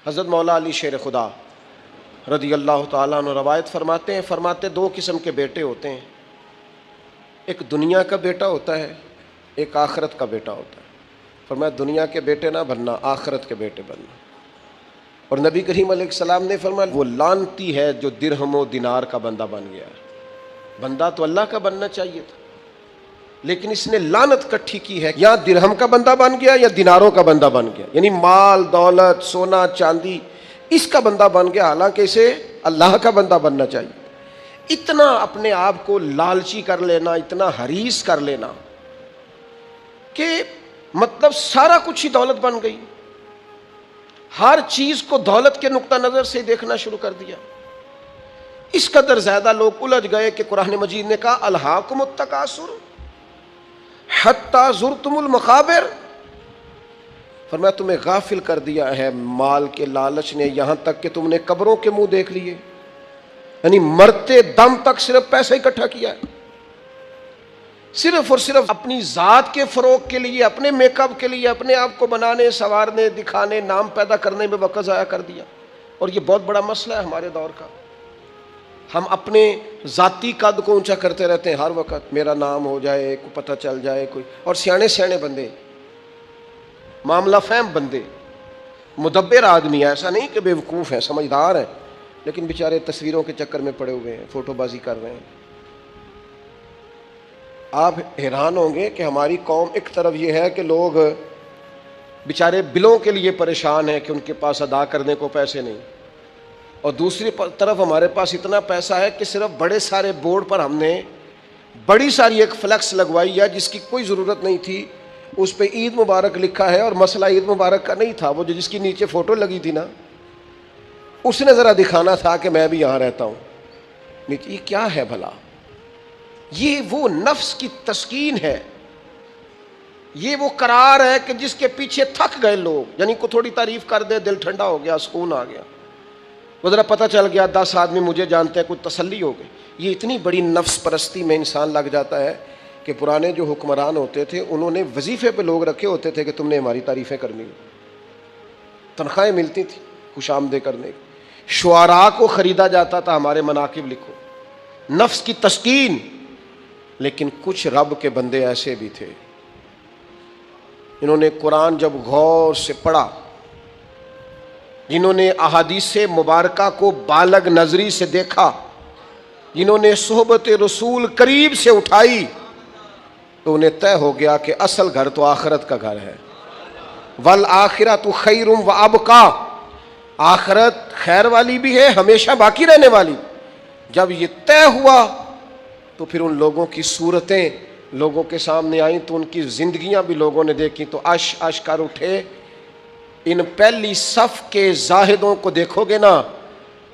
حضرت مولا علی شیر خدا رضی اللہ تعالیٰ عنہ روایت فرماتے ہیں، فرماتے دو قسم کے بیٹے ہوتے ہیں، ایک دنیا کا بیٹا ہوتا ہے، ایک آخرت کا بیٹا ہوتا ہے۔ فرمایا دنیا کے بیٹے نہ بننا، آخرت کے بیٹے بننا۔ اور نبی کریم علیہ السلام نے فرمایا وہ لعنتی ہے جو درہم و دینار کا بندہ بن گیا ہے۔ بندہ تو اللہ کا بننا چاہیے تھا، لیکن اس نے لعنت کٹھی کی ہے، یا درہم کا بندہ بن گیا یا دیناروں کا بندہ بن گیا، یعنی مال دولت سونا چاندی اس کا بندہ بن گیا، حالانکہ اسے اللہ کا بندہ بننا چاہیے۔ اتنا اپنے آپ کو لالچی کر لینا، اتنا حریص کر لینا کہ مطلب سارا کچھ ہی دولت بن گئی، ہر چیز کو دولت کے نقطہ نظر سے دیکھنا شروع کر دیا۔ اس قدر زیادہ لوگ الجھ گئے کہ قرآن مجید نے کہا الہاکم التکاثر حتی زرتم المقابر، فرمایا تمہیں غافل کر دیا ہے مال کے لالچ نے، یہاں تک کہ تم نے قبروں کے منہ دیکھ لیے، یعنی مرتے دم تک صرف پیسہ اکٹھا کیا ہے، صرف اور صرف اپنی ذات کے فروغ کے لیے، اپنے میک اپ کے لیے، اپنے آپ کو بنانے سنوارنے دکھانے نام پیدا کرنے میں وقت ضائع کر دیا۔ اور یہ بہت بڑا مسئلہ ہے ہمارے دور کا، ہم اپنے ذاتی قد کو اونچا کرتے رہتے ہیں ہر وقت، میرا نام ہو جائے، کو پتہ چل جائے کوئی، اور سیانے سیانے بندے، معاملہ فہم بندے، مدبر آدمی، ایسا نہیں کہ بے وقوف ہیں، سمجھدار ہیں، لیکن بیچارے تصویروں کے چکر میں پڑے ہوئے ہیں، فوٹو بازی کر رہے ہیں۔ آپ حیران ہوں گے کہ ہماری قوم ایک طرف یہ ہے کہ لوگ بیچارے بلوں کے لیے پریشان ہیں کہ ان کے پاس ادا کرنے کو پیسے نہیں، اور دوسری طرف ہمارے پاس اتنا پیسہ ہے کہ صرف بڑے سارے بورڈ پر ہم نے بڑی ساری ایک فلیکس لگوائی ہے جس کی کوئی ضرورت نہیں تھی، اس پہ عید مبارک لکھا ہے، اور مسئلہ عید مبارک کا نہیں تھا، وہ جو جس کی نیچے فوٹو لگی تھی نا، اس نے ذرا دکھانا تھا کہ میں بھی یہاں رہتا ہوں۔ یہ کیا ہے بھلا؟ یہ وہ نفس کی تسکین ہے، یہ وہ قرار ہے کہ جس کے پیچھے تھک گئے لوگ، یعنی کو تھوڑی تعریف کر دے دل ٹھنڈا ہو گیا، سکون آ گیا، وہ ذرا پتہ چل گیا 10 آدمی مجھے جانتے ہیں، کچھ تسلی ہو گئی۔ یہ اتنی بڑی نفس پرستی میں انسان لگ جاتا ہے کہ پرانے جو حکمران ہوتے تھے انہوں نے وظیفے پہ لوگ رکھے ہوتے تھے کہ تم نے ہماری تعریفیں کرنی، تنخواہیں ملتی تھی خوش آمدید کرنے کی، شعراء کو خریدا جاتا تھا ہمارے مناقب لکھو، نفس کی تسکین۔ لیکن کچھ رب کے بندے ایسے بھی تھے جنہوں نے قرآن جب غور سے پڑھا، جنہوں نے احادیث مبارکہ کو بالغ نظری سے دیکھا، جنہوں نے صحبت رسول قریب سے اٹھائی، تو انہیں طے ہو گیا کہ اصل گھر تو آخرت کا گھر ہے، والآخرۃ خیر وابقیٰ، آخرت خیر والی بھی ہے، ہمیشہ باقی رہنے والی۔ جب یہ طے ہوا تو پھر ان لوگوں کی صورتیں لوگوں کے سامنے آئیں، تو ان کی زندگیاں بھی لوگوں نے دیکھی، تو اش کر اٹھے۔ ان پہلی صف کے زاہدوں کو دیکھو گے نا،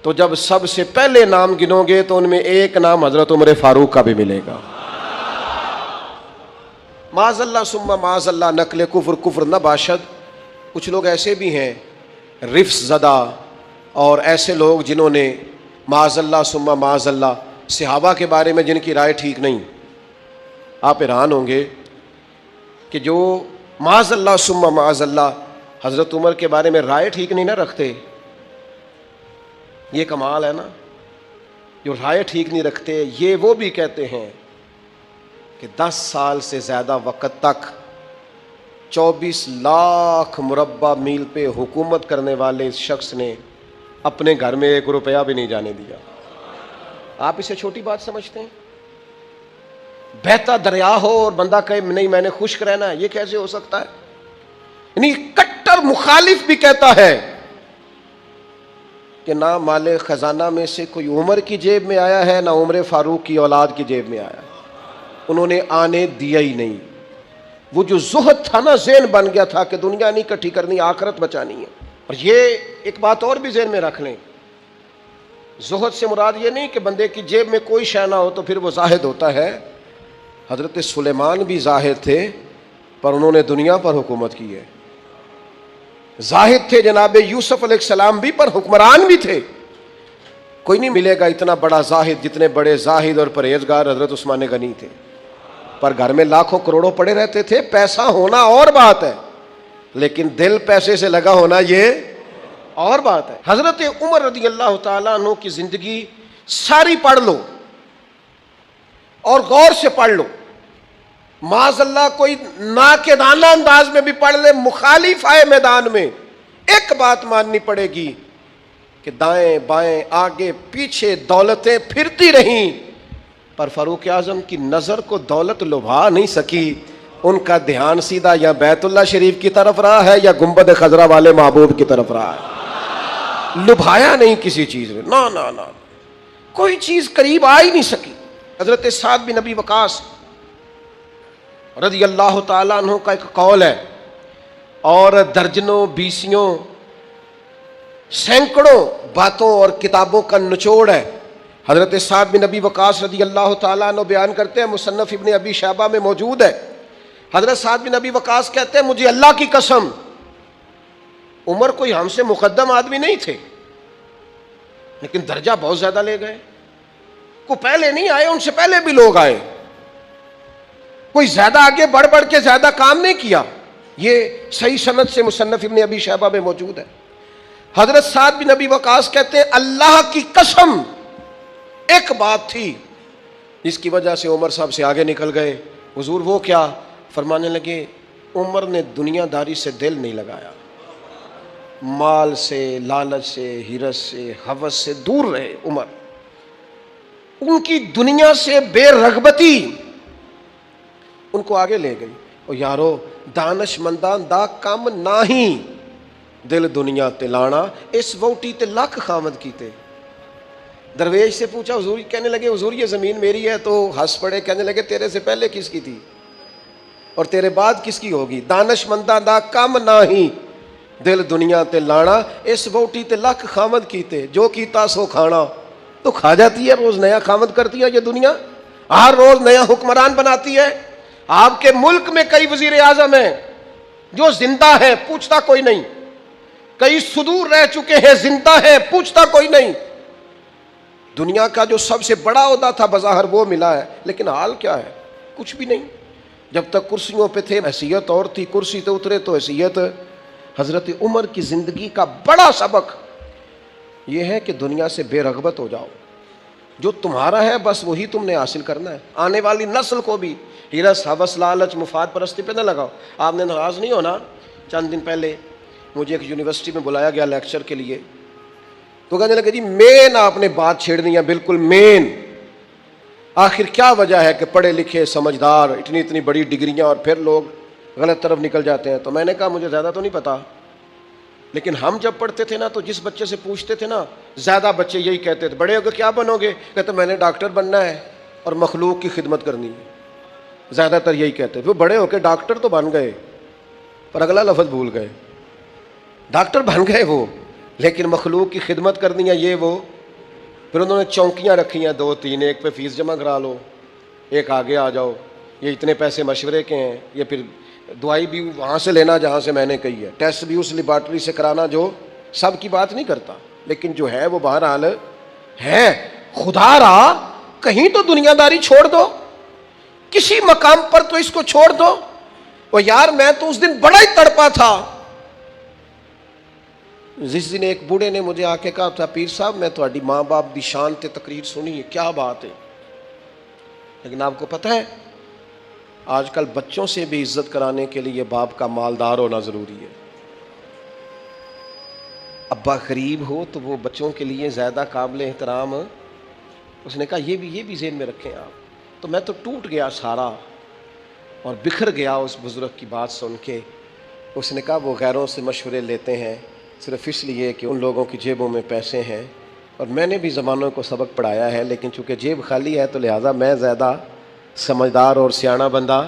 تو جب سب سے پہلے نام گنو گے تو ان میں ایک نام حضرت عمر فاروق کا بھی ملے گا۔ معاذ اللہ ثم معاذ اللہ، نقل کفر نہ باشد۔ کچھ لوگ ایسے بھی ہیں رفس زدہ، اور ایسے لوگ جنہوں نے معاذ اللہ ثم معاذ اللہ صحابہ کے بارے میں جن کی رائے ٹھیک نہیں۔ آپ حیران ہوں گے کہ جو معاذ اللہ ثم معاذ اللہ حضرت عمر کے بارے میں رائے ٹھیک نہیں نہ رکھتے، یہ کمال ہے نا، جو رائے ٹھیک نہیں رکھتے، یہ وہ بھی کہتے ہیں کہ 10 سال سے زیادہ وقت تک 24 لاکھ مربع میل پہ حکومت کرنے والے اس شخص نے اپنے گھر میں 1 روپیہ بھی نہیں جانے دیا۔ آپ اسے چھوٹی بات سمجھتے ہیں؟ بہتا دریا ہو اور بندہ کہے نہیں میں نے خشک رہنا ہے، یہ کیسے ہو سکتا ہے؟ یعنی کٹر مخالف بھی کہتا ہے کہ نہ مال خزانہ میں سے کوئی عمر کی جیب میں آیا ہے، نہ عمر فاروق کی اولاد کی جیب میں آیا ہے، انہوں نے آنے دیا ہی نہیں۔ وہ جو زہد تھا نا، ذہن بن گیا تھا کہ دنیا نہیں کٹھی کرنی، آخرت بچانی ہے۔ اور یہ ایک بات اور بھی ذہن میں رکھ لیں، زہد سے مراد یہ نہیں کہ بندے کی جیب میں کوئی شے نہ ہو تو پھر وہ زاہد ہوتا ہے۔ حضرت سلیمان بھی زاہد تھے، پر انہوں نے دنیا پر حکومت کی ہے۔ زاہد تھے جناب یوسف علیہ السلام بھی، پر حکمران بھی تھے۔ کوئی نہیں ملے گا اتنا بڑا زاہد جتنے بڑے زاہد اور پرہیزگار حضرت عثمان غنی تھے، پر گھر میں لاکھوں کروڑوں پڑے رہتے تھے۔ پیسہ ہونا اور بات ہے، لیکن دل پیسے سے لگا ہونا یہ اور بات ہے حضرت عمر رضی اللہ تعالیٰ عنہ کی زندگی ساری پڑھ لو اور غور سے پڑھ لو، معاذ اللہ کوئی ناقدانہ انداز میں بھی پڑھ لے، مخالف آئے میدان میں، ایک بات ماننی پڑے گی کہ دائیں بائیں آگے پیچھے دولتیں پھرتی رہیں، پر فاروق اعظم کی نظر کو دولت لبھا نہیں سکی، ان کا دھیان سیدھا یا بیت اللہ شریف کی طرف رہا ہے یا گنبد خضرا والے محبوب کی طرف رہا ہے، لبھایا نہیں کسی چیز نے، نہ کوئی چیز قریب آ ہی نہیں سکی۔ حضرت سعد بن ابی وقاص رضی اللہ تعالیٰ عنہ کا ایک قول ہے، اور درجنوں بیسیوں سینکڑوں باتوں اور کتابوں کا نچوڑ ہے۔ حضرت سعد بن ابی وقاص رضی اللہ تعالیٰ عنہ بیان کرتے ہیں، مصنف ابن ابی شیبہ میں موجود ہے، حضرت سعد بن ابی وقاص کہتے ہیں مجھے اللہ کی قسم عمر کوئی ہم سے مقدم آدمی نہیں تھے، لیکن درجہ بہت زیادہ لے گئے، کوئی پہلے نہیں آئے، ان سے پہلے بھی لوگ آئے، کوئی زیادہ آگے بڑھ کے زیادہ کام نہیں کیا، یہ صحیح سند سے مصنف ابن ابی شیبہ میں موجود ہے۔ حضرت سعد بن ابی وقاص کہتے ہیں اللہ کی قسم ایک بات تھی جس کی وجہ سے عمر صاحب سے آگے نکل گئے، حضور وہ کیا؟ فرمانے لگے عمر نے دنیا داری سے دل نہیں لگایا، مال سے، لالچ سے، ہرس سے، ہوس سے دور رہے عمر، ان کی دنیا سے بے رغبتی ان کو آگے لے گئی۔ اور یارو دانش مندان دا کم نہ ہی دل دنیا تے لانا، اس ووٹی تے لاکھ خامد کیتے۔ درویش سے پوچھا حضور، کہنے لگے حضور یہ زمین میری ہے، تو ہنس پڑے، کہنے لگے تیرے سے پہلے کس کی تھی اور تیرے بعد کس کی ہوگی؟ دانش مندہ دا کم نہ ہی دل دنیا تے لانا، اس ووٹی تے لاکھ خامد کیتے، جو کیتا سو کھانا۔ تو کھا جاتی ہے، روز نیا خامد کرتی ہے یہ دنیا، ہر روز نیا حکمران بناتی ہے۔ آپ کے ملک میں کئی وزیر اعظم ہیں جو زندہ ہیں، پوچھتا کوئی نہیں، کئی صدور رہ چکے ہیں، زندہ ہیں، پوچھتا کوئی نہیں۔ دنیا کا جو سب سے بڑا عہدہ تھا بظاہر وہ ملا ہے، لیکن حال کیا ہے؟ کچھ بھی نہیں۔ جب تک کرسیوں پہ تھے حیثیت اور تھی، کرسی تو اترے تو حیثیت۔ حضرت عمر کی زندگی کا بڑا سبق یہ ہے کہ دنیا سے بے رغبت ہو جاؤ، جو تمہارا ہے بس وہی تم نے حاصل کرنا ہے۔ آنے والی نسل کو بھی ہرس، ہوس، لالچ، مفاد پرستی پہ نہ لگاؤ۔ آپ نے ناراض نہیں ہونا، چند دن پہلے مجھے ایک یونیورسٹی میں بلایا گیا لیکچر کے لیے، تو کہنے لگے جی مین آپ نے بات چھیڑنی ہے، بالکل مین، آخر کیا وجہ ہے کہ پڑھے لکھے سمجھدار اتنی بڑی ڈگریاں اور پھر لوگ غلط طرف نکل جاتے ہیں؟ تو میں نے کہا مجھے زیادہ تو نہیں پتا، لیکن ہم جب پڑھتے تھے نا تو جس بچے سے پوچھتے تھے نا، زیادہ بچے یہی کہتے تھے بڑے ہو کے کیا بنو گے؟ کہتے میں نے ڈاکٹر بننا ہے اور مخلوق کی خدمت کرنی ہے، زیادہ تر یہی کہتے تھے۔ وہ بڑے ہو کے ڈاکٹر تو بن گئے پر اگلا لفظ بھول گئے، ڈاکٹر بن گئے وہ، لیکن مخلوق کی خدمت کرنی ہے یہ وہ۔ پھر انہوں نے چونکیاں رکھی ہیں 2-3، ایک پہ فیس جمع کرا لو، ایک آگے آ جاؤ، یہ اتنے پیسے مشورے کے ہیں، یہ پھر دوائی بھی وہاں سے لینا جہاں سے میں نے کہی ہے، ٹیسٹ بھی اس لیبارٹری سے کرانا جو سب کی بات نہیں کرتا، لیکن جو ہے وہ بہرحال ہے۔ خدا را کہیں تو دنیا داری چھوڑ دو، کسی مقام پر تو اس کو چھوڑ دو۔ اور یار میں تو اس دن بڑا ہی تڑپا تھا جس دن ایک بوڑھے نے مجھے آ کے کہا تھا پیر صاحب میں تہاڈی ماں باپ دی شان تے تقریر سنی ہے، کیا بات ہے، لیکن آپ کو پتہ ہے آج کل بچوں سے بھی عزت کرانے کے لیے باپ کا مالدار ہونا ضروری ہے۔ ابا غریب ہو تو وہ بچوں کے لیے زیادہ قابل احترام۔ اس نے کہا یہ بھی ذہن میں رکھیں آپ۔ تو میں تو ٹوٹ گیا سارا اور بکھر گیا اس بزرگ کی بات سن کے۔ اس نے کہا وہ غیروں سے مشورے لیتے ہیں صرف اس لیے کہ ان لوگوں کی جیبوں میں پیسے ہیں، اور میں نے بھی زمانوں کو سبق پڑھایا ہے، لیکن چونکہ جیب خالی ہے تو لہٰذا میں زیادہ سمجھدار اور سیاںا بندہ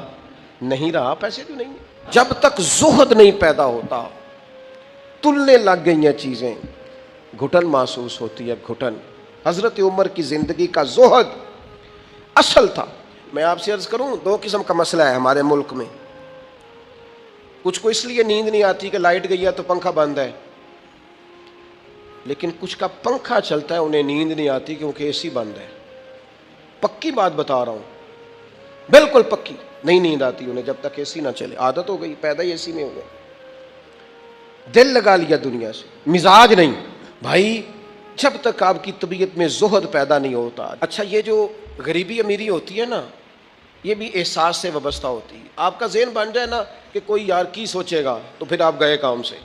نہیں رہا۔ پیسے تو نہیں، جب تک زہد نہیں پیدا ہوتا تلنے لگ گئی ہیں چیزیں، گھٹن محسوس ہوتی ہے، گھٹن۔ حضرت عمر کی زندگی کا زہد اصل تھا۔ میں آپ سے عرض کروں 2 قسم کا مسئلہ ہے ہمارے ملک میں، کچھ کو اس لیے نیند نہیں آتی کہ لائٹ گئی ہے تو پنکھا بند ہے، لیکن کچھ کا پنکھا چلتا ہے انہیں نیند نہیں آتی کیونکہ اے سی بند ہے۔ پکی بات بتا رہا ہوں، بالکل پکی، نہیں نیند آتی انہیں جب تک اے سی نہ چلے، عادت ہو گئی، پیدا ہی اے سی میں ہو گئے۔ دل لگا لیا دنیا سے، مزاج نہیں بھائی، جب تک آپ کی طبیعت میں زہد پیدا نہیں ہوتا۔ اچھا یہ جو غریبی امیری ہوتی ہے نا، یہ بھی احساس سے وابستہ ہوتی ہے۔ آپ کا ذہن بن جائے نا کہ کوئی یار کی سوچے گا، تو پھر آپ گئے کام سے۔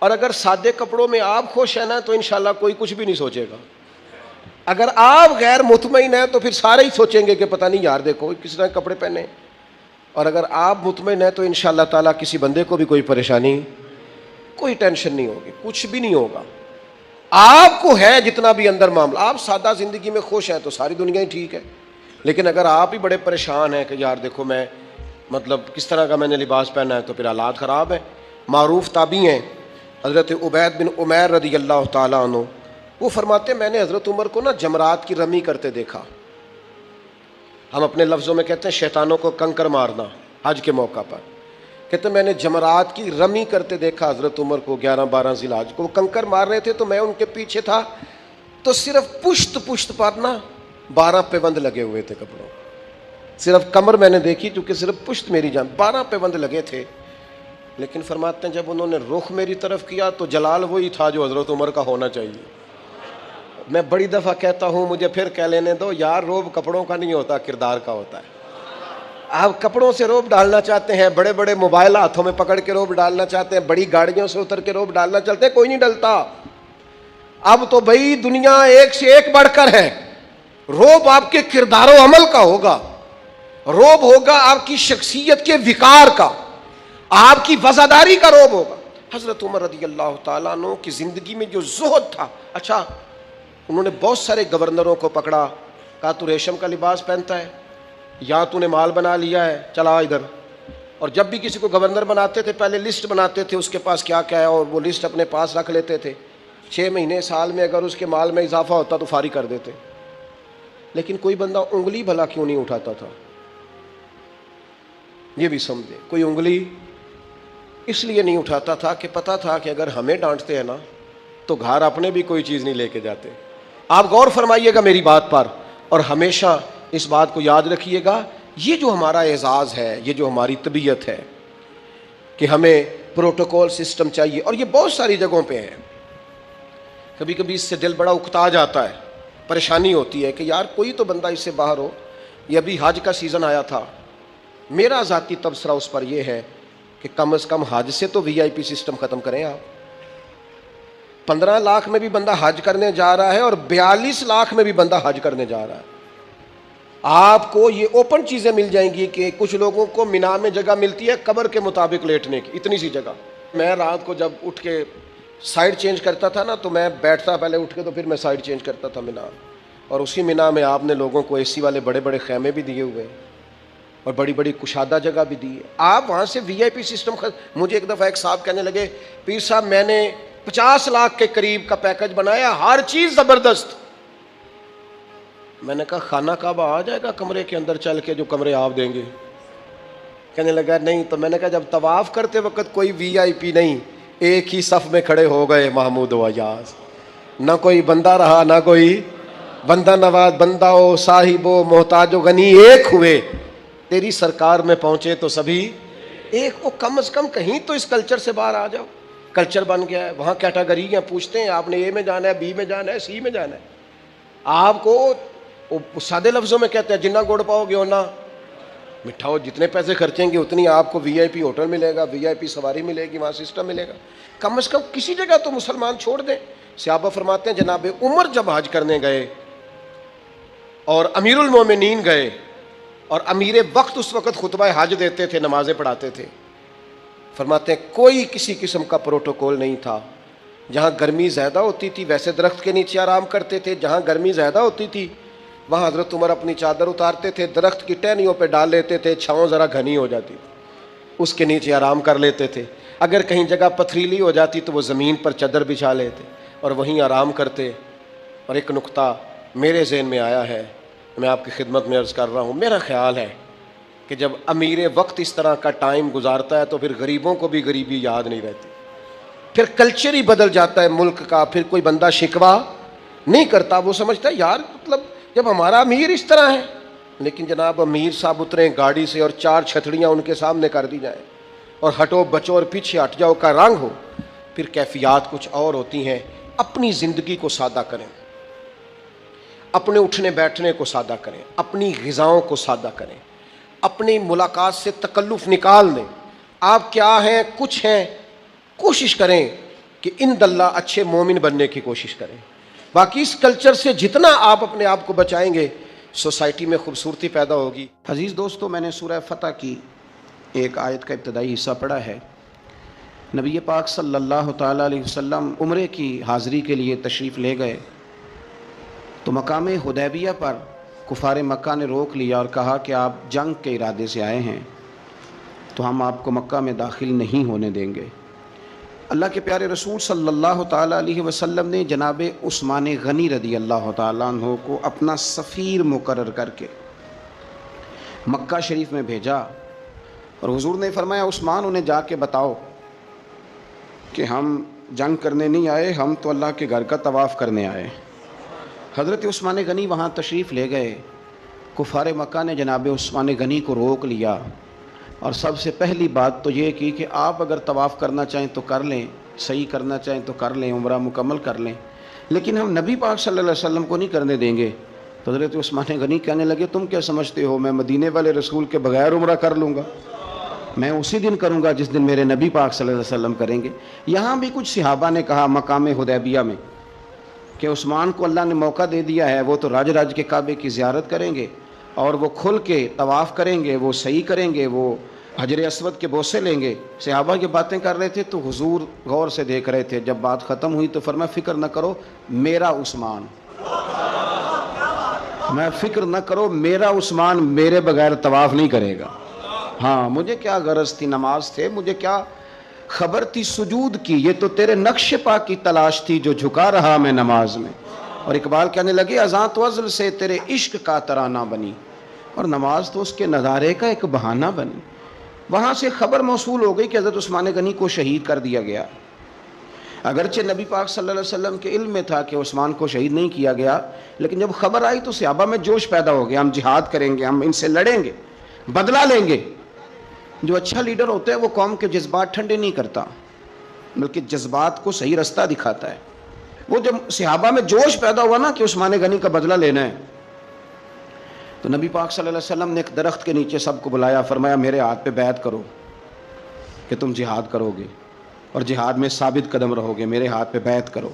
اور اگر سادے کپڑوں میں آپ خوش ہیں نا تو انشاءاللہ کوئی کچھ بھی نہیں سوچے گا۔ اگر آپ غیر مطمئن ہیں تو پھر سارے ہی سوچیں گے کہ پتہ نہیں یار دیکھو کس طرح کپڑے پہنے۔ اور اگر آپ مطمئن ہیں تو انشاءاللہ تعالیٰ کسی بندے کو بھی کوئی پریشانی، کوئی ٹینشن نہیں ہوگی، کچھ بھی نہیں ہوگا۔ آپ کو ہے جتنا بھی اندر معاملہ، آپ سادہ زندگی میں خوش ہیں تو ساری دنیا ہی ٹھیک ہے۔ لیکن اگر آپ ہی بڑے پریشان ہیں کہ یار دیکھو میں کس طرح کا میں نے لباس پہنا ہے، تو پھر حالات خراب ہیں۔ معروف تابعی ہیں حضرت عبید بن عمیر رضی اللہ تعالیٰ عنہ، وہ فرماتے ہیں میں نے حضرت عمر کو نا جمرات کی رمی کرتے دیکھا۔ ہم اپنے لفظوں میں کہتے ہیں شیطانوں کو کنکر مارنا، حج کے موقع پر کہتے ہیں میں نے جمرات کی رمی کرتے دیکھا حضرت عمر کو 11-12 ذی الحج کو، وہ کنکر مار رہے تھے تو میں ان کے پیچھے تھا، تو صرف پشت پر نا 12 پیوند لگے ہوئے تھے کپڑوں، صرف کمر میں نے دیکھی کیونکہ صرف پشت میری جان 12 پیوند لگے تھے۔ لیکن فرماتے ہیں جب انہوں نے رخ میری طرف کیا تو جلال وہی تھا جو حضرت عمر کا ہونا چاہیے۔ میں بڑی دفعہ کہتا ہوں، مجھے پھر کہہ لینے دو، یار روب کپڑوں کا نہیں ہوتا، کردار کا ہوتا ہے۔ آپ کپڑوں سے روب ڈالنا چاہتے ہیں، بڑے بڑے موبائل ہاتھوں میں پکڑ کے روب ڈالنا چاہتے ہیں، بڑی گاڑیوں سے اتر کے روب ڈالنا چاہتے ہیں، کوئی نہیں ڈلتا۔ اب تو بھائی دنیا ایک سے ایک بڑھ کر ہے۔ روب آپ کے کردار و عمل کا ہوگا، روب ہوگا آپ کی شخصیت کے وقار کا، آپ کی وفاداری کا روب ہوگا۔ حضرت عمر رضی اللہ تعالیٰ عنہ کی زندگی میں جو زہد تھا، اچھا انہوں نے بہت سارے گورنروں کو پکڑا، کہا تو ریشم کا لباس پہنتا ہے یا تو نے مال بنا لیا ہے، چلا ادھر۔ اور جب بھی کسی کو گورنر بناتے تھے پہلے لسٹ بناتے تھے اس کے پاس کیا کیا ہے، اور وہ لسٹ اپنے پاس رکھ لیتے تھے۔ 6 مہینے سال میں اگر اس کے مال میں اضافہ ہوتا تو فارغ کر دیتے۔ لیکن کوئی بندہ انگلی بھلا کیوں نہیں اٹھاتا تھا، یہ بھی سمجھے۔ کوئی انگلی اس لیے نہیں اٹھاتا تھا کہ پتا تھا کہ اگر ہمیں ڈانٹتے ہیں نا تو گھر اپنے بھی کوئی چیز نہیں لے کے جاتے۔ آپ غور فرمائیے گا میری بات پر، اور ہمیشہ اس بات کو یاد رکھیے گا، یہ جو ہمارا اعزاز ہے، یہ جو ہماری طبیعت ہے کہ ہمیں پروٹوکول سسٹم چاہیے، اور یہ بہت ساری جگہوں پہ ہے۔ کبھی کبھی اس سے دل بڑا اکتا جاتا ہے، پریشانی ہوتی ہے کہ یار کوئی تو بندہ اس سے باہر ہو۔ یہ ابھی حج کا سیزن آیا تھا، میرا ذاتی تبصرہ اس پر یہ ہے کہ کم از کم حج سے تو وی آئی پی سسٹم ختم کریں آپ۔ 15 لاکھ میں بھی بندہ حج کرنے جا رہا ہے اور 42 لاکھ میں بھی بندہ حج کرنے جا رہا ہے۔ آپ کو یہ اوپن چیزیں مل جائیں گی کہ کچھ لوگوں کو مینا میں جگہ ملتی ہے قبر کے مطابق لیٹنے کی، اتنی سی جگہ۔ میں رات کو جب اٹھ کے سائڈ چینج کرتا تھا نا تو میں بیٹھتا پہلے اٹھ کے، تو پھر میں سائڈ چینج کرتا تھا مینا، اور اسی مینا میں آپ نے لوگوں کو اے سی والے بڑے بڑے خیمے بھی دیے ہوئے اور بڑی بڑی کشادہ جگہ بھی دی ہے۔ آپ وہاں سے وی آئی پی سسٹم مجھے ایک دفعہ ایک صاحب کہنے لگے، پیر صاحب میں نے 50 لاکھ کے قریب کا پیکج بنایا، ہر چیز زبردست۔ میں نے کہا خانہ کعبہ آ جائے گا کمرے کے اندر چل کے جو کمرے آپ دیں گے؟ کہنے لگا نہیں۔ تو میں نے کہا جب طواف کرتے وقت کوئی وی آئی پی نہیں، ایک ہی صف میں کھڑے ہو گئے محمود و ایاز، نہ کوئی بندہ رہا نہ کوئی بندہ نواز، بندہ ہو صاحب ہو محتاج و غنی ایک ہوئے، تیری سرکار میں پہنچے تو سبھی ایک۔ وہ کم از کم کہیں تو اس کلچر سے باہر آ جاؤ۔ کلچر بن گیا ہے، وہاں کیٹاگریاں پوچھتے ہیں آپ نے اے میں جانا ہے، بی میں جانا ہے، سی میں جانا ہے۔ آپ کو سادے لفظوں میں کہتے ہیں جنہ گڑ پاؤ گے اتنا میٹھا ہو، جتنے پیسے خرچیں گے اتنی آپ کو وی آئی پی ہوٹل ملے گا، وی آئی پی سواری ملے گی، وہاں سسٹم ملے گا۔ کم از کم کسی جگہ تو مسلمان چھوڑ دیں۔ صحابہ فرماتے ہیں جناب عمر جب حج کرنے گئے اور امیر المومنین گئے، اور امیر وقت اس وقت خطبہ حج دیتے تھے، نمازیں پڑھاتے تھے، فرماتے ہیں کوئی کسی قسم کا پروٹوکول نہیں تھا۔ جہاں گرمی زیادہ ہوتی تھی ویسے درخت کے نیچے آرام کرتے تھے، جہاں گرمی زیادہ ہوتی تھی وہاں حضرت عمر اپنی چادر اتارتے تھے، درخت کی ٹہنیوں پہ ڈال لیتے تھے، چھاؤں ذرا گھنی ہو جاتی تھی اس کے نیچے آرام کر لیتے تھے۔ اگر کہیں جگہ پتھریلی ہو جاتی تو وہ زمین پر چادر بچھا لیتے اور وہیں آرام کرتے۔ اور ایک نقطہ میرے ذہن میں آیا ہے، میں آپ کی خدمت میں عرض کر رہا ہوں، میرا خیال ہے کہ جب امیر وقت اس طرح کا ٹائم گزارتا ہے تو پھر غریبوں کو بھی غریبی یاد نہیں رہتی، پھر کلچر ہی بدل جاتا ہے ملک کا، پھر کوئی بندہ شکوہ نہیں کرتا، وہ سمجھتا ہے یار مطلب جب ہمارا امیر اس طرح ہے۔ لیکن جناب امیر صاحب اتریں گاڑی سے اور 4 چھتڑیاں ان کے سامنے کر دی جائیں اور ہٹو بچو اور پیچھے ہٹ جاؤ کا رنگ ہو، پھر کیفیات کچھ اور ہوتی ہیں۔ اپنی زندگی کو سادہ کریں، اپنے اٹھنے بیٹھنے کو سادہ کریں، اپنی غذاؤں کو سادہ کریں، اپنی ملاقات سے تکلف نکال دیں۔ آپ کیا ہیں، کچھ ہیں، کوشش کریں کہ اند اللہ اچھے مومن بننے کی کوشش کریں۔ باقی اس کلچر سے جتنا آپ اپنے آپ کو بچائیں گے، سوسائٹی میں خوبصورتی پیدا ہوگی۔ عزیز دوستو، میں نے سورہ فتح کی ایک آیت کا ابتدائی حصہ پڑھا ہے۔ نبی پاک صلی اللہ تعالیٰ علیہ وسلم عمرے کی حاضری کے لیے تشریف لے گئے تو مقام حدیبیہ پر کفار مکہ نے روک لیا اور کہا کہ آپ جنگ کے ارادے سے آئے ہیں تو ہم آپ کو مکہ میں داخل نہیں ہونے دیں گے۔ اللہ کے پیارے رسول صلی اللہ تعالیٰ علیہ وسلم نے جناب عثمان غنی رضی اللہ تعالیٰ عنہ کو اپنا سفیر مقرر کر کے مکہ شریف میں بھیجا، اور حضور نے فرمایا عثمان انہیں جا کے بتاؤ کہ ہم جنگ کرنے نہیں آئے، ہم تو اللہ کے گھر کا طواف کرنے آئے۔ حضرت عثمان غنی وہاں تشریف لے گئے۔ کفار مکہ نے جناب عثمان غنی کو روک لیا، اور سب سے پہلی بات تو یہ کی کہ آپ اگر طواف کرنا چاہیں تو کر لیں، صحیح کرنا چاہیں تو کر لیں، عمرہ مکمل کر لیں، لیکن ہم نبی پاک صلی اللہ علیہ وسلم کو نہیں کرنے دیں گے۔ تو حضرت عثمان غنی کہنے لگے تم کیا سمجھتے ہو میں مدینے والے رسول کے بغیر عمرہ کر لوں گا؟ میں اسی دن کروں گا جس دن میرے نبی پاک صلی اللہ علیہ وسلم کریں گے۔ یہاں بھی کچھ صحابہ نے کہا مقام حدیبیہ میں کہ عثمان کو اللہ نے موقع دے دیا ہے، وہ تو راج راج کے کعبے کی زیارت کریں گے اور وہ کھل کے طواف کریں گے، وہ صحیح کریں گے، وہ حجر اسود کے بوسے لیں گے۔ صحابہ کی باتیں کر رہے تھے تو حضور غور سے دیکھ رہے تھے۔ جب بات ختم ہوئی تو فرمایا فکر نہ کرو میرا عثمان، میں فکر نہ کرو میرا عثمان میرے بغیر طواف نہیں کرے گا۔ ہاں مجھے کیا غرض تھی نماز سے، مجھے کیا خبر تھی سجود کی، یہ تو تیرے نقش پا کی تلاش تھی جو جھکا رہا میں نماز میں۔ اور اقبال کہنے لگے اذاں تو ازل سے تیرے عشق کا ترانہ بنی، اور نماز تو اس کے نظارے کا ایک بہانہ بنی۔ وہاں سے خبر موصول ہو گئی کہ حضرت عثمان غنی کو شہید کر دیا گیا۔ اگرچہ نبی پاک صلی اللہ علیہ وسلم کے علم میں تھا کہ عثمان کو شہید نہیں کیا گیا، لیکن جب خبر آئی تو صحابہ میں جوش پیدا ہو گیا، ہم جہاد کریں گے، ہم ان سے لڑیں گے، بدلہ لیں گے۔ جو اچھا لیڈر ہوتا ہے وہ قوم کے جذبات ٹھنڈے نہیں کرتا بلکہ جذبات کو صحیح رستہ دکھاتا ہے۔ وہ جب صحابہ میں جوش پیدا ہوا نا کہ عثمان غنی کا بدلہ لینا ہے، تو نبی پاک صلی اللہ علیہ وسلم نے ایک درخت کے نیچے سب کو بلایا، فرمایا میرے ہاتھ پہ بیعت کرو کہ تم جہاد کرو گے اور جہاد میں ثابت قدم رہو گے، میرے ہاتھ پہ بیعت کرو۔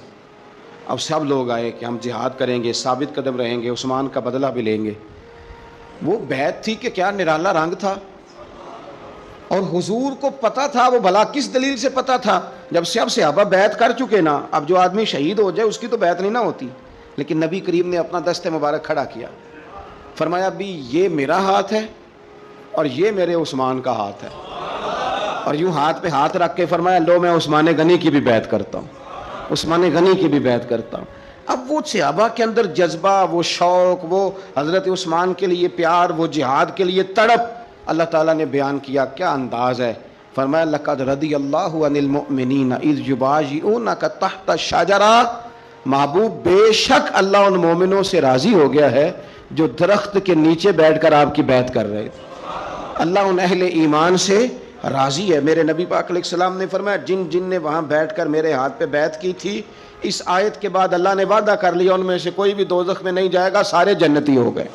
اب سب لوگ آئے کہ ہم جہاد کریں گے، ثابت قدم رہیں گے، عثمان کا بدلہ بھی لیں گے۔ وہ بیعت تھی کہ کیا نرالا رنگ تھا، اور حضور کو پتا تھا، وہ بھلا کس دلیل سے پتا تھا؟ جب سے اب صحابہ بیعت کر چکے نا، اب جو آدمی شہید ہو جائے اس کی تو بیعت نہیں نہ ہوتی، لیکن نبی کریم نے اپنا دست مبارک کھڑا کیا، فرمایا بھی یہ میرا ہاتھ ہے اور یہ میرے عثمان کا ہاتھ ہے، اور یوں ہاتھ پہ ہاتھ رکھ کے فرمایا لو میں عثمان غنی کی بھی بیعت کرتا ہوں، عثمان غنی کی بھی بیعت کرتا ہوں۔ اب وہ صحابہ کے اندر جذبہ، وہ شوق، وہ حضرت عثمان کے لیے پیار، وہ جہاد کے لیے تڑپ اللہ تعالیٰ نے بیان کیا۔ کیا انداز ہے، فرمایا لقد رضی اللہ عن المؤمنین اذ یبایعونک تحت الشجرہ، محبوب بے شک اللہ ان مومنوں سے راضی ہو گیا ہے جو درخت کے نیچے بیٹھ کر آپ کی بیعت کر رہے تھے۔ اللہ ان اہل ایمان سے راضی ہے۔ میرے نبی پاک علیہ السلام نے فرمایا جن جن نے وہاں بیٹھ کر میرے ہاتھ پہ بیعت کی تھی، اس آیت کے بعد اللہ نے وعدہ کر لیا ان میں سے کوئی بھی دوزخ میں نہیں جائے گا، سارے جنتی ہو گئے۔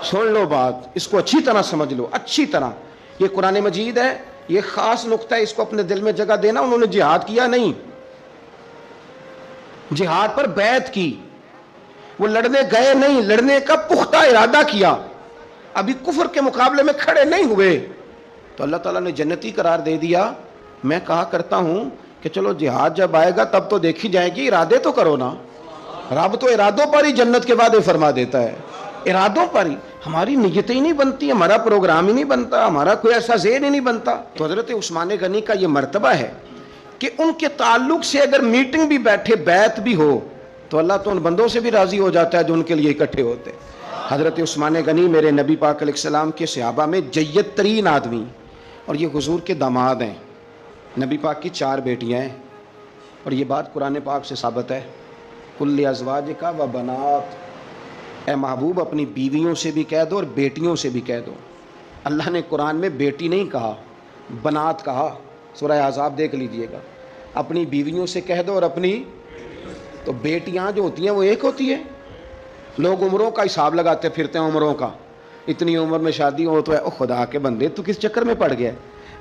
سن لو بات، اس کو اچھی طرح سمجھ لو، اچھی طرح۔ یہ قرآن مجید ہے، یہ خاص نقطہ ہے، اس کو اپنے دل میں جگہ دینا۔ انہوں نے جہاد کیا نہیں، جہاد پر بیعت کی، وہ لڑنے گئے نہیں، لڑنے کا پختہ ارادہ کیا، ابھی کفر کے مقابلے میں کھڑے نہیں ہوئے تو اللہ تعالیٰ نے جنتی قرار دے دیا۔ میں کہا کرتا ہوں کہ چلو جہاد جب آئے گا تب تو دیکھی جائے گی، ارادے تو کرو نا۔ رب تو ارادوں پر ہی جنت کے وعدے فرما دیتا ہے، ارادوں پر ہی۔ ہماری نیتیں ہی نہیں بنتی، ہمارا پروگرام ہی نہیں بنتا، ہمارا کوئی ایسا ذہن ہی نہیں بنتا۔ تو حضرت عثمان غنی کا یہ مرتبہ ہے کہ ان کے تعلق سے اگر میٹنگ بھی بیٹھے، بیعت بھی ہو، تو اللہ تو ان بندوں سے بھی راضی ہو جاتا ہے جو ان کے لیے اکٹھے ہوتے۔ حضرت عثمان غنی میرے نبی پاک علیہ السلام کے صحابہ میں جید ترین آدمی، اور یہ حضور کے داماد ہیں۔ نبی پاک کی 4 بیٹیاں ہیں، اور یہ بات قرآن پاک سے ثابت ہے، کل ازواجک و بنات، اے محبوب اپنی بیویوں سے بھی کہہ دو اور بیٹیوں سے بھی کہہ دو۔ اللہ نے قرآن میں بیٹی نہیں کہا، بنات کہا، سورہ احزاب دیکھ لیجئے گا، اپنی بیویوں سے کہہ دو اور اپنی، تو بیٹیاں جو ہوتی ہیں وہ ایک ہوتی ہے. لوگ عمروں کا حساب لگاتے پھرتے ہیں، عمروں کا، اتنی عمر میں شادی ہو تو ہے. او خدا کے بندے تو کس چکر میں پڑ گیا؟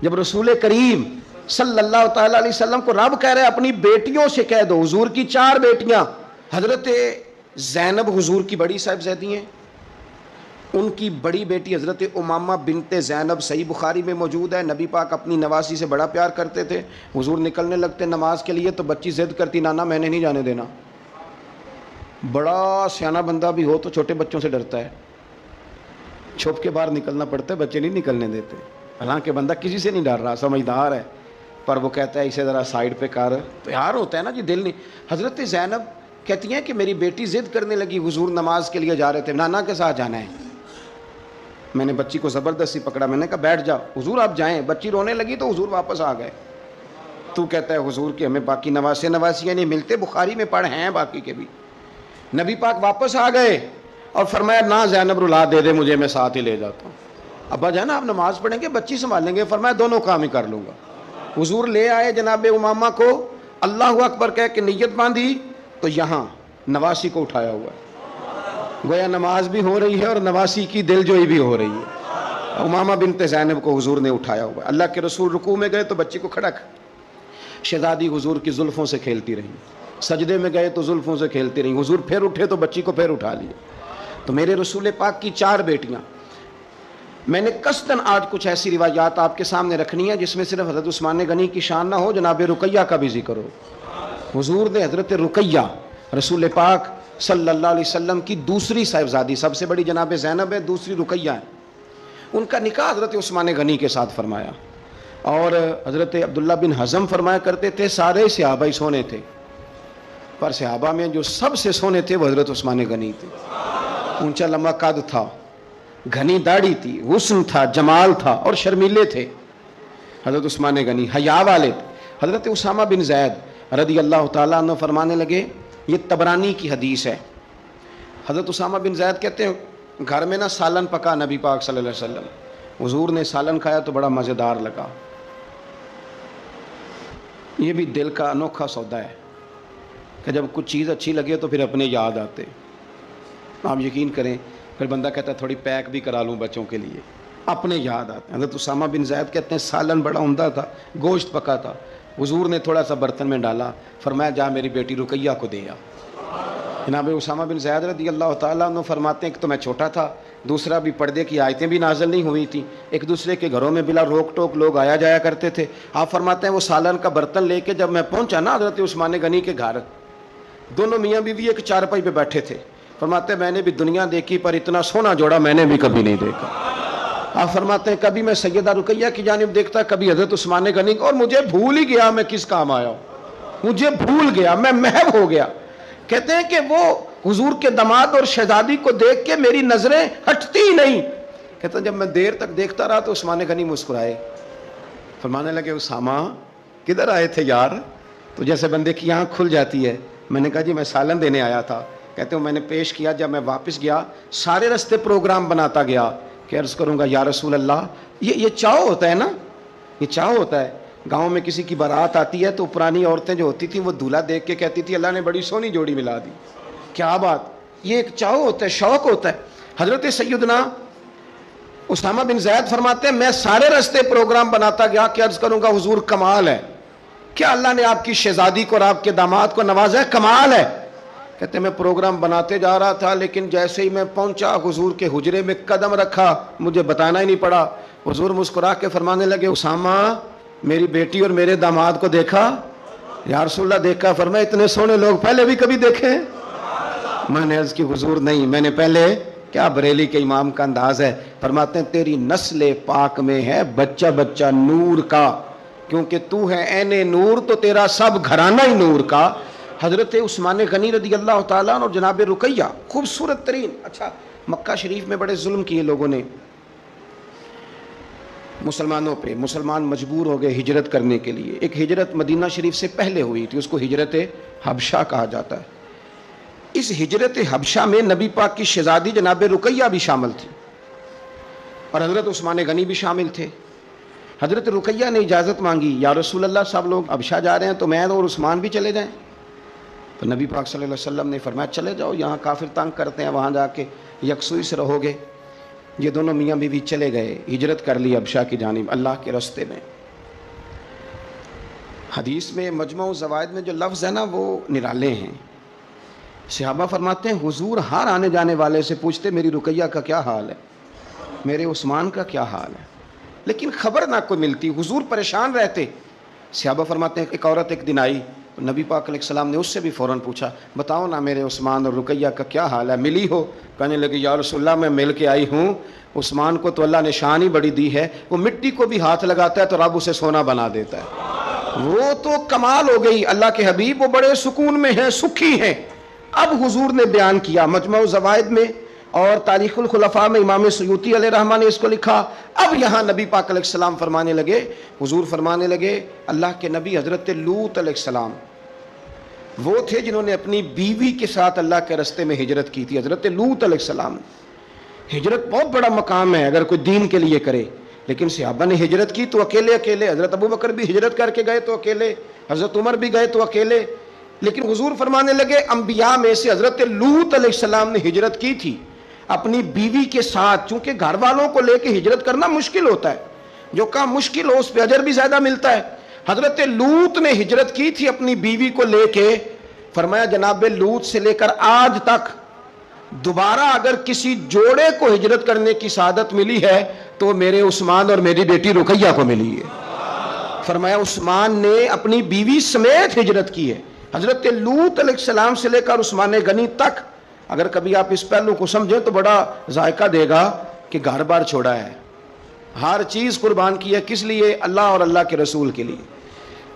جب رسول کریم صلی اللہ تعالیٰ علیہ وسلم کو رب کہہ رہے اپنی بیٹیوں سے کہہ دو. حضور کی 4 بیٹیاں، حضرت زینب حضور کی بڑی صاحبزادی ہیں، ان کی بڑی بیٹی حضرت امامہ بنت زینب صحیح بخاری میں موجود ہے. نبی پاک اپنی نواسی سے بڑا پیار کرتے تھے. حضور نکلنے لگتے نماز کے لیے تو بچی ضد کرتی، نانا میں نے نہیں جانے دینا. بڑا سیانہ بندہ بھی ہو تو چھوٹے بچوں سے ڈرتا ہے، چھپ کے باہر نکلنا پڑتا ہے، بچے نہیں نکلنے دیتے. حالانکہ بندہ کسی سے نہیں ڈر رہا، سمجھدار ہے، پر وہ کہتا ہے اسے ذرا سائیڈ پہ کر. پیار ہوتا ہے نا جی، دل نہیں. حضرت زینب کہتی ہیں کہ میری بیٹی ضد کرنے لگی، حضور نماز کے لیے جا رہے تھے، نانا کے ساتھ جانا ہے. میں نے بچی کو زبردستی پکڑا، میں نے کہا بیٹھ جاؤ، حضور آپ جائیں. بچی رونے لگی تو حضور واپس آ گئے. تو کہتا ہے حضور کہ ہمیں باقی نواسیاں نہیں ملتے، بخاری میں پڑھ ہیں باقی کے بھی. نبی پاک واپس آ گئے اور فرمایا نہ زینب رلا دے دے مجھے، میں ساتھ ہی لے جاتا ہوں. ابا جانا آپ نماز پڑھیں گے، بچی سنبھالیں گے. فرمایا دونوں کام ہی کر لوں گا. حضور لے آئے جناب امامہ کو، اللہ اکبر کہہ کے نیت باندھی تو یہاں نواسی کو اٹھایا ہوا ہے. گویا نماز بھی ہو رہی ہے اور نواسی کی دل جوئی بھی ہو رہی ہے. امامہ بنت زینب کو حضور نے اٹھایا ہوا ہے. اللہ کے رسول رکوع میں گئے تو بچی کو کھڑا کر، شہزادی حضور کی زلفوں سے کھیلتی رہی. سجدے میں گئے تو زلفوں سے کھیلتی رہی. حضور پھر اٹھے تو بچی کو پھر اٹھا لیے. تو میرے رسول پاک کی 4 بیٹیاں. میں نے قصداً آج کچھ ایسی روایات آپ کے سامنے رکھنی ہے جس میں صرف حضرت عثمان غنی کی شان نہ ہو، جناب رقیہ کا بھی ذکر ہو. حضور نے حضرت رقیہ رسول پاک صلی اللہ علیہ وسلم کی دوسری صاحبزادی، سب سے بڑی جناب زینب ہے، دوسری رقیہ ہے، ان کا نکاح حضرت عثمان غنی کے ساتھ فرمایا. اور حضرت عبداللہ بن حزم فرمایا کرتے تھے صحابہ ہی سونے تھے، پر صحابہ میں جو سب سے سونے تھے وہ حضرت عثمان غنی تھے. اونچا لمبا قد تھا، گھنی داڑھی تھی، حسن تھا، جمال تھا، اور شرمیلے تھے. حضرت عثمان غنی حیا والے تھے. حضرت اسامہ بن زید رضی اللہ تعالیٰ عنہ فرمانے لگے، یہ طبرانی کی حدیث ہے، حضرت اسامہ بن زید کہتے ہیں گھر میں نا سالن پکا نبی پاک صلی اللہ علیہ وسلم، حضور نے سالن کھایا تو بڑا مزیدار لگا. یہ بھی دل کا انوکھا سودا ہے کہ جب کچھ چیز اچھی لگے تو پھر اپنے یاد آتے. آپ یقین کریں پھر بندہ کہتا ہے تھوڑی پیک بھی کرا لوں بچوں کے لیے، اپنے یاد آتے. حضرت اسامہ بن زید کہتے ہیں سالن بڑا عمدہ تھا، گوشت پکا تھا، حضور نے تھوڑا سا برتن میں ڈالا، فرمایا جا میری بیٹی رقیہ کو دے آ. جناب اسامہ بن زید رضی اللہ تعالیٰ عنہ فرماتے ہیں کہ تو میں چھوٹا تھا، دوسرا بھی پردے کی آیتیں بھی نازل نہیں ہوئی تھیں، ایک دوسرے کے گھروں میں بلا روک ٹوک لوگ آیا جایا کرتے تھے. آپ فرماتے ہیں وہ سالن کا برتن لے کے جب میں پہنچا نا حضرت عثمان غنی کے گھر، دونوں میاں بیوی ایک چارپائی پہ بیٹھے تھے. فرماتے ہیں میں نے بھی دنیا دیکھی پر اتنا سونا جوڑا میں نے بھی کبھی نہیں دیکھا. آپ فرماتے ہیں کبھی میں سیدہ رقیہ کی جانب دیکھتا، کبھی حضرت عثمان غنی، اور مجھے بھول ہی گیا میں کس کام آیا ہوں، مجھے بھول گیا، میں محو ہو گیا. کہتے ہیں کہ وہ حضور کے داماد اور شہزادی کو دیکھ کے میری نظریں ہٹتی ہی نہیں. کہتے ہیں جب میں دیر تک دیکھتا رہا تو عثمان غنی مسکرائے، فرمانے لگے اسامہ کدھر آئے تھے یار؟ تو جیسے بندے کی آنکھ کھل جاتی ہے. میں نے کہا جی میں سالن دینے آیا تھا. کہتے ہیں میں نے پیش کیا. جب میں واپس گیا سارے رستے پروگرام بناتا گیا کہ عرض کروں گا یا رسول اللہ، یہ چاؤ ہوتا ہے نا، یہ چاؤ ہوتا ہے. گاؤں میں کسی کی بارات آتی ہے تو پرانی عورتیں جو ہوتی تھیں وہ دولہا دیکھ کے کہتی تھی اللہ نے بڑی سونی جوڑی ملا دی. کیا بات، یہ ایک چاؤ ہوتا ہے، شوق ہوتا ہے. حضرت سیدنا اسامہ بن زید فرماتے ہیں میں سارے رستے پروگرام بناتا گیا کہ عرض کروں گا حضور کمال ہے، کیا اللہ نے آپ کی شہزادی کو اور آپ کے داماد کو نوازا ہے، کمال ہے. کہتے ہیں میں پروگرام بناتے جا رہا تھا لیکن جیسے ہی میں پہنچا حضور کے حجرے میں قدم رکھا مجھے بتانا ہی نہیں پڑا. حضور مسکرا کے فرمانے لگے اسامہ میری بیٹی اور میرے داماد کو دیکھا؟ یا رسول اللہ دیکھا. فرمایا اتنے سونے لوگ پہلے بھی کبھی دیکھے؟ میں نے عرض کی حضور نہیں، میں نے پہلے. کیا بریلی کے امام کا انداز ہے. فرماتے ہیں تیری نسل پاک میں ہے بچہ بچہ نور کا، کیونکہ تو ہے عین نور تو تیرا سب گھرانہ ہی نور کا. حضرت عثمان غنی رضی اللہ تعالیٰ عنہ اور جناب رقیہ خوبصورت ترین. اچھا مکہ شریف میں بڑے ظلم کیے لوگوں نے مسلمانوں پہ، مسلمان مجبور ہو گئے ہجرت کرنے کے لیے. ایک ہجرت مدینہ شریف سے پہلے ہوئی تھی، اس کو ہجرت حبشہ کہا جاتا ہے. اس ہجرت حبشہ میں نبی پاک کی شہزادی جناب رقیہ بھی شامل تھی اور حضرت عثمان غنی بھی شامل تھے. حضرت رقیہ نے اجازت مانگی، یا رسول اللہ سب لوگ ابشا جا رہے ہیں تو میں اور عثمان بھی چلے جائیں؟ تو نبی پاک صلی اللہ علیہ وسلم نے فرمایا چلے جاؤ، یہاں کافر تنگ کرتے ہیں، وہاں جا کے یکسوئی سے رہو گے۔ یہ دونوں میاں بیوی چلے گئے، ہجرت کر لی ابشا کی جانب اللہ کے راستے میں۔ حدیث میں مجموع الزوائد میں جو لفظ ہے نا وہ نرالے ہیں۔ صحابہ فرماتے ہیں حضور ہر آنے جانے والے سے پوچھتے میری رقیہ کا کیا حال ہے، میرے عثمان کا کیا حال ہے، لیکن خبر نہ کوئی ملتی، حضور پریشان رہتے۔ صحابہ فرماتے ہیں ایک عورت ایک دن آئی، نبی پاک علیہ السلام نے اس سے بھی فوراً پوچھا بتاؤ نا میرے عثمان اور رقیہ کا کیا حال ہے، ملی ہو؟ کہنے لگی یا رسول اللہ میں مل کے آئی ہوں، عثمان کو تو اللہ نے شان ہی بڑی دی ہے، وہ مٹی کو بھی ہاتھ لگاتا ہے تو رب اسے سونا بنا دیتا ہے، وہ تو کمال ہو گئی۔ اللہ کے حبیب وہ بڑے سکون میں ہیں، سکھی ہیں۔ اب حضور نے بیان کیا مجموع الزوائد میں اور تاریخ الخلفاء میں امام سیوطی علیہ رحمہ نے اس کو لکھا۔ اب یہاں نبی پاک علیہ السلام فرمانے لگے، حضور فرمانے لگے اللہ کے نبی حضرت لوط علیہ السلام وہ تھے جنہوں نے اپنی بیوی کے ساتھ اللہ کے راستے میں ہجرت کی تھی۔ حضرت لوط علیہ السلام، ہجرت بہت بڑا مقام ہے اگر کوئی دین کے لیے کرے، لیکن صحابہ نے ہجرت کی تو اکیلے اکیلے، حضرت ابو بکر بھی ہجرت کر کے گئے تو اکیلے، حضرت عمر بھی گئے تو اکیلے، لیکن حضور فرمانے لگے انبیاء میں سے حضرت لوط علیہ السلام نے ہجرت کی تھی اپنی بیوی کے ساتھ، چونکہ گھر والوں کو لے کے ہجرت کرنا مشکل ہوتا ہے، جو کام مشکل ہو اس پہ اجر بھی زیادہ ملتا ہے۔ حضرت لوط نے ہجرت کی تھی اپنی بیوی کو لے کے، فرمایا جناب لوط سے لے کر آج تک دوبارہ اگر کسی جوڑے کو ہجرت کرنے کی سعادت ملی ہے تو میرے عثمان اور میری بیٹی رقیہ کو ملی ہے۔ فرمایا عثمان نے اپنی بیوی سمیت ہجرت کی ہے، حضرت لوط علیہ السلام سے لے کر عثمان غنی تک۔ اگر کبھی آپ اس پہلو کو سمجھیں تو بڑا ذائقہ دے گا کہ گھر بار چھوڑا ہے، ہر چیز قربان کی ہے، کس لیے؟ اللہ اور اللہ کے رسول کے لیے۔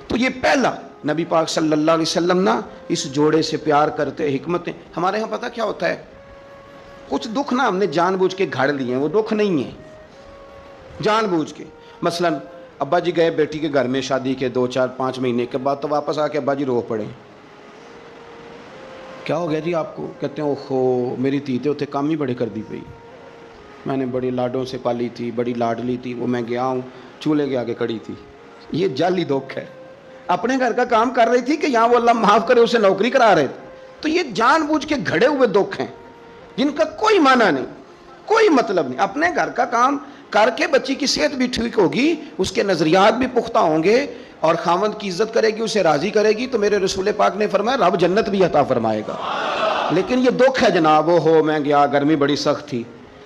تو یہ پہلا نبی پاک صلی اللہ علیہ وسلم نا اس جوڑے سے پیار کرتے، حکمتیں۔ ہمارے ہاں پتہ کیا ہوتا ہے، کچھ دکھ نا ہم نے جان بوجھ کے گھڑ لیے ہیں، وہ دکھ نہیں ہے، جان بوجھ کے۔ مثلا ابا جی گئے بیٹی کے گھر میں شادی کے 2 4 5 مہینے کے بعد، تو واپس آ کے ابا جی رو پڑے، کیا ہو گیا جی آپ کو؟ کہتے ہیں اوہو میری تھی تے کام ہی بڑے کر دی پئی، میں نے بڑی لاڈوں سے پالی تھی، بڑی لاڈلی تھی، وہ میں گیا ہوں چولہے کے آگے کھڑی تھی۔ یہ جعلی دکھ ہے، اپنے گھر کا کام کر رہی تھی کہ یہاں وہ اللہ معاف کرے اسے نوکری کرا رہے تھے۔ تو یہ جان بوجھ کے گھڑے ہوئے دکھ ہیں جن کا کوئی معنی نہیں، کوئی مطلب نہیں۔ اپنے گھر کا کام کر کے بچی کی صحت بھی ٹھیک ہوگی، اس کے نظریات بھی پختہ ہوں گے اور خاوند کی عزت کرے گی، اسے راضی کرے گی، تو میرے رسول پاک نے فرمایا رب جنت بھی عطا فرمائے گا۔ لیکن یہ دکھ ہے جناب، وہ ہو میں گیا گرمی بڑی سخت تھی،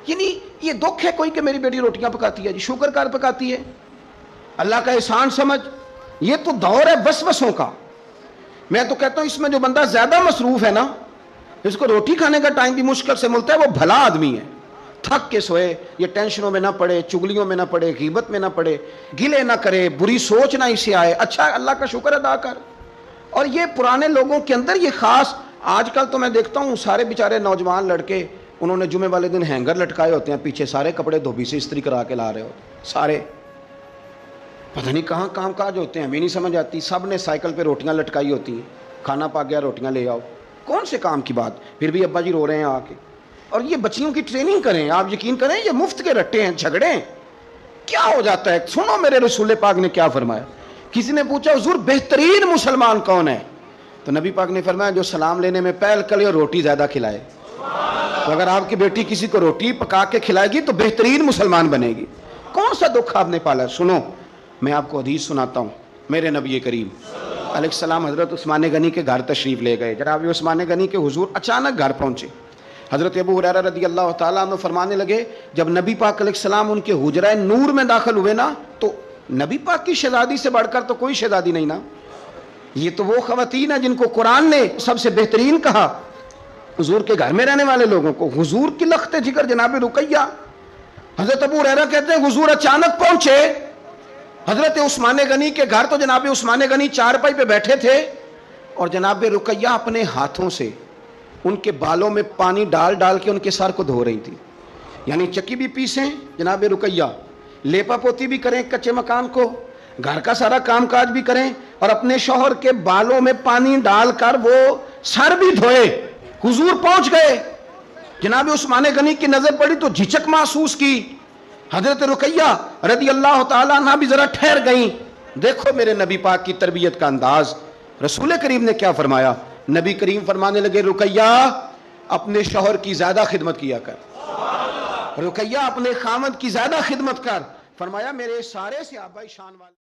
یعنی یہ دکھ ہے کوئی کہ میری بیٹی روٹیاں پکاتی ہے جی، شکر کار پکاتی ہے، اللہ کا احسان سمجھ۔ یہ تو دور ہے وسوسوں کا۔ میں تو کہتا ہوں اس میں جو بندہ زیادہ مصروف ہے نا، اس کو روٹی کھانے کا ٹائم بھی مشکل سے ملتا ہے، وہ بھلا آدمی ہے، تھک کے سوئے، یہ ٹینشنوں میں نہ پڑے، چگلیوں میں نہ پڑے، غیبت میں نہ پڑے، گلے نہ کرے، بری سوچ نہ اسے آئے، اچھا اللہ کا شکر ادا کر۔ اور یہ پرانے لوگوں کے اندر یہ خاص، آج کل تو میں دیکھتا ہوں سارے بیچارے نوجوان لڑکے، انہوں نے جمعے والے دن ہینگر لٹکائے ہوتے ہیں پیچھے، سارے کپڑے دھوبی سے استری کرا کے لا رہے ہوتے، سارے پتہ نہیں کہاں کام کاج ہوتے ہیں، ہمیں نہیں سمجھ آتی۔ سب نے سائیکل پہ روٹیاں لٹکائی ہوتی ہیں، کھانا پا گیا روٹیاں لے آؤ، کون سے کام کی بات؟ پھر بھی ابا جی رو رہے ہیں آ کے۔ اور یہ بچیوں کی ٹریننگ کریں، آپ یقین کریں یہ مفت کے رٹے ہیں، جھگڑے ہیں۔ کیا ہو جاتا ہے؟ سنو میرے رسول پاک نے کیا فرمایا۔ کسی نے پوچھا حضور بہترین مسلمان کون ہے؟ تو نبی پاک نے فرمایا جو سلام لینے میں پہل کرے اور روٹی زیادہ کھلائے۔ تو اگر آپ کی بیٹی کسی کو روٹی پکا کے کھلائے گی تو بہترین مسلمان بنے گی۔ کون سا دکھ آپ نے پالا؟ سنو میں آپ کو حدیث سناتا ہوں۔ میرے نبی کریم علیہ السلام حضرت عثمان غنی کے گھر تشریف لے گئے۔ جناب عثمان غنی کے حضور اچانک گھر پہنچے۔ حضرت ابو ہریرہ رضی اللہ تعالیٰ عنہ فرمانے لگے جب نبی پاک علیہ السلام ان کے حجرہ نور میں داخل ہوئے نا، تو نبی پاک کی شہزادی سے بڑھ کر تو کوئی شہزادی نہیں نا، یہ تو وہ خواتین ہیں جن کو قرآن نے سب سے بہترین کہا حضور کے گھر میں رہنے والے لوگوں کو۔ حضور کی لخت جگر جناب رقیہ۔ حضرت ابو ہریرہ کہتے ہیں حضور اچانک پہنچے حضرت عثمان غنی کے گھر، تو جناب عثمان غنی چارپائی پہ بیٹھے تھے اور جناب رقیہ اپنے ہاتھوں سے ان کے بالوں میں پانی ڈال ڈال کے ان کے سر کو دھو رہی تھی، یعنی چکی بھی پیسیں جناب رقیہ، لیپا پوتی بھی کریں کچے مکان کو، گھر کا سارا کام کاج بھی کریں اور اپنے شوہر کے بالوں میں پانی ڈال کر وہ سر بھی دھوئے۔ حضور پہنچ گئے، جناب عثمان غنی کی نظر پڑی تو جھجک محسوس کی۔ حضرت رقیہ رضی اللہ تعالیٰ عنہ بھی ذرا ٹھہر گئیں. دیکھو میرے نبی پاک کی تربیت کا انداز. رسول کریم نے کیا فرمایا؟ نبی کریم فرمانے لگے رقیہ اپنے شوہر کی زیادہ خدمت کیا کر. رقیہ اپنے خامد کی زیادہ خدمت کر. فرمایا میرے سارے صحابہ شان والے